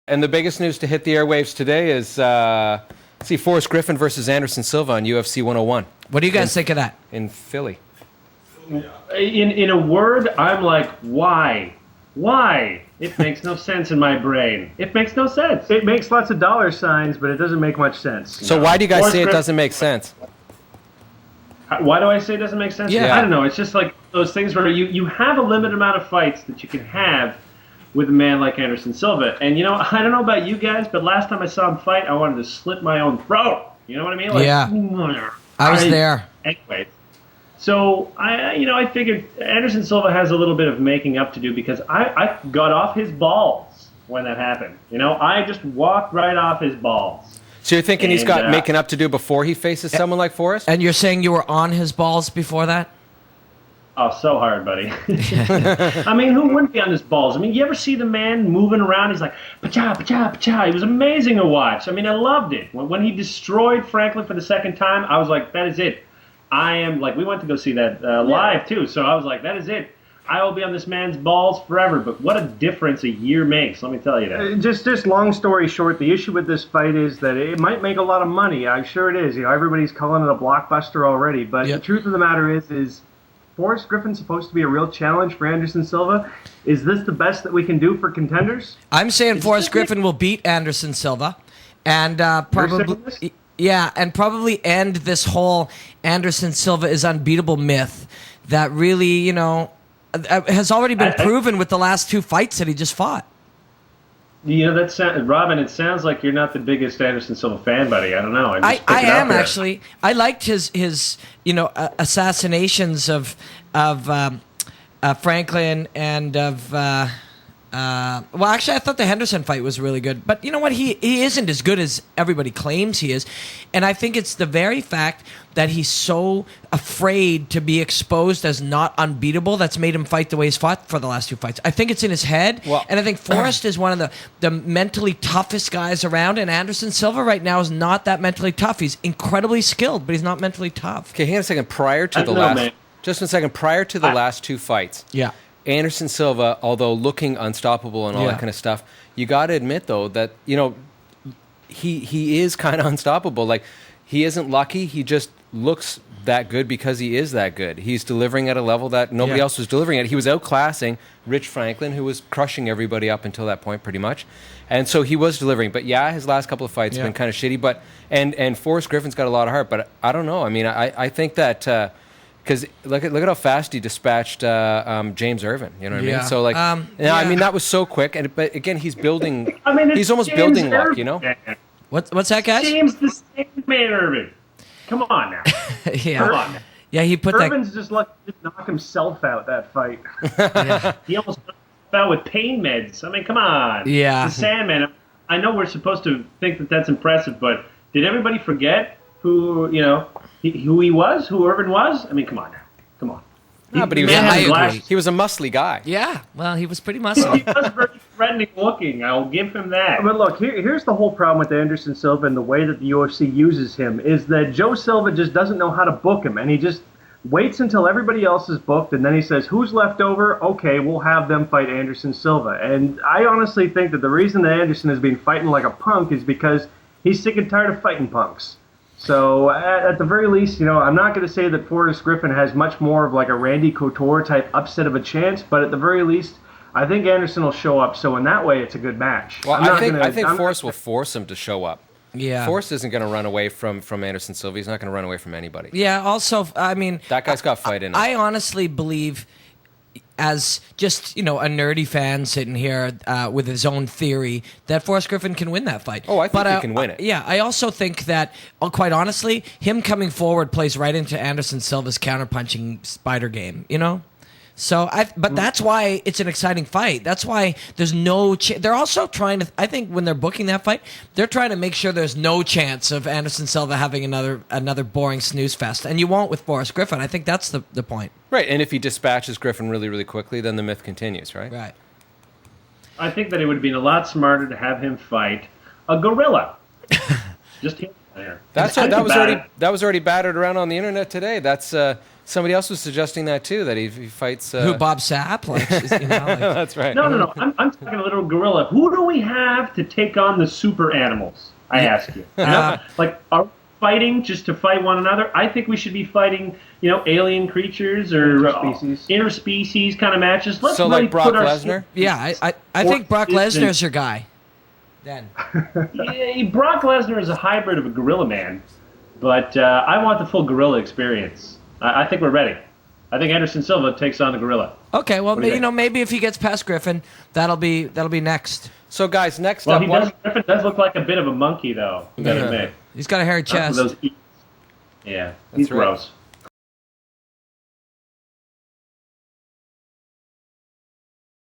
And the biggest news to hit the airwaves today is, see, Forrest Griffin versus Anderson Silva on UFC 101. What do you guys think of that? In Philly. In a word, I'm like, why? Why? It makes no sense in my brain. It makes no sense. It makes lots of dollar signs, but it doesn't make much sense. So why do you guys say it doesn't make sense? Why do I say it doesn't make sense? Yeah. I don't know. It's just like those things where you have a limited amount of fights that you can have with a man like Anderson Silva. And, you know, I don't know about you guys, but last time I saw him fight, I wanted to slit my own throat. You know what I mean? Like, yeah. I was there. Anyway. So, I figured Anderson Silva has a little bit of making up to do because I got off his balls when that happened. You know, I just walked right off his balls. So you're thinking he's got making up to do before he faces someone like Forrest? And you're saying you were on his balls before that? Oh, so hard, buddy. I mean, who wouldn't be on his balls? I mean, you ever see the man moving around? He's like, pa-cha, pa-cha, pa-cha. It was amazing to watch. I mean, I loved it. When he destroyed Franklin for the second time, I was like, that is it. I am, like, we went to go see that live, too. So I was like, that is it. I will be on this man's balls forever. But what a difference a year makes, let me tell you that. Just long story short, the issue with this fight is that it might make a lot of money. I'm sure it is. You know, everybody's calling it a blockbuster already. But the truth of the matter is Forrest Griffin supposed to be a real challenge for Anderson Silva? Is this the best that we can do for contenders? I'm saying Forrest Griffin will beat Anderson Silva, and probably and probably end this whole Anderson Silva is unbeatable myth that really, you know, has already been proven with the last two fights that he just fought. You know, Robin, it sounds like you're not the biggest Anderson Silva fan, buddy. I don't know. I am, actually. I liked his assassinations of Franklin and of... well, actually, I thought the Henderson fight was really good. But you know what? He isn't as good as everybody claims he is. And I think it's the very fact that he's so afraid to be exposed as not unbeatable that's made him fight the way he's fought for the last two fights. I think it's in his head. Well, and I think Forrest is one of the mentally toughest guys around. And Anderson Silva right now is not that mentally tough. He's incredibly skilled, but he's not mentally tough. Okay, hang on a second. Prior to the last two fights. Yeah. Anderson Silva, although looking unstoppable and all that kind of stuff, you got to admit, though, that, you know, he is kind of unstoppable. Like, he isn't lucky. He just looks that good because he is that good. He's delivering at a level that nobody else was delivering at. He was outclassing Rich Franklin, who was crushing everybody up until that point, pretty much. And so he was delivering. But, his last couple of fights have been kind of shitty. But and Forrest Griffin's got a lot of heart. But I don't know. I mean, I think that... Because look at how fast he dispatched James Irvin. You know what I mean? So I mean that was so quick. But again, he's building. I mean, he's almost James building luck. You know? What's that, guys? James the same man, Irvin. Come on now. Come on now. Yeah, he put Irvin's just lucky to knock himself out that fight. He almost fell with pain meds. I mean, come on. Yeah. The Sandman. I know we're supposed to think that that's impressive, but did everybody forget who he was, who Irvin was? I mean, come on now. Come on. No, but he was a muscly guy. Yeah, well, he was pretty muscly. He was very threatening looking. I'll give him that. But look, here's the whole problem with Anderson Silva and the way that the UFC uses him is that Joe Silva just doesn't know how to book him, and he just waits until everybody else is booked, and then he says, who's left over? Okay, we'll have them fight Anderson Silva. And I honestly think that the reason that Anderson has been fighting like a punk is because he's sick and tired of fighting punks. So at the very least, you know, I'm not going to say that Forrest Griffin has much more of like a Randy Couture type upset of a chance, but at the very least, I think Anderson will show up. So in that way, it's a good match. Well, I think Forrest will force him to show up. Yeah. Forrest isn't going to run away from Anderson Silva. He's not going to run away from anybody. Yeah. Also, I mean, that guy's got fight in him. I honestly believe, as just, you know, a nerdy fan sitting here with his own theory, that Forrest Griffin can win that fight. Oh, I think he can win it. Yeah, I also think that, quite honestly, him coming forward plays right into Anderson Silva's counterpunching spider game, you know? So, but that's why it's an exciting fight. That's why there's no they're also trying to, I think when they're booking that fight, they're trying to make sure there's no chance of Anderson Silva having another boring snooze fest. And you won't with Forrest Griffin. I think that's the point. Right, and if he dispatches Griffin really, really quickly, then the myth continues, right? Right. I think that it would have been a lot smarter to have him fight a gorilla. Just him. there. That was already battered around on the internet today. That's somebody else was suggesting that too. That he fights. Who, Bob Sapp? That's right. No. I'm talking a little gorilla. Who do we have to take on the super animals? I ask you. Like, are we fighting just to fight one another? I think we should be fighting, alien creatures or interspecies kind of matches. Let's really like Brock Lesnar. Yeah, I think Brock Lesnar's your guy. Then. Yeah, Brock Lesnar is a hybrid of a gorilla man, but I want the full gorilla experience. I think we're ready. I think Anderson Silva takes on the gorilla. Okay, well, maybe if he gets past Griffin, that'll be next. So, guys, next up, Griffin does look like a bit of a monkey, though. You gotta admit. He's got a hairy chest. Yeah, he's gross.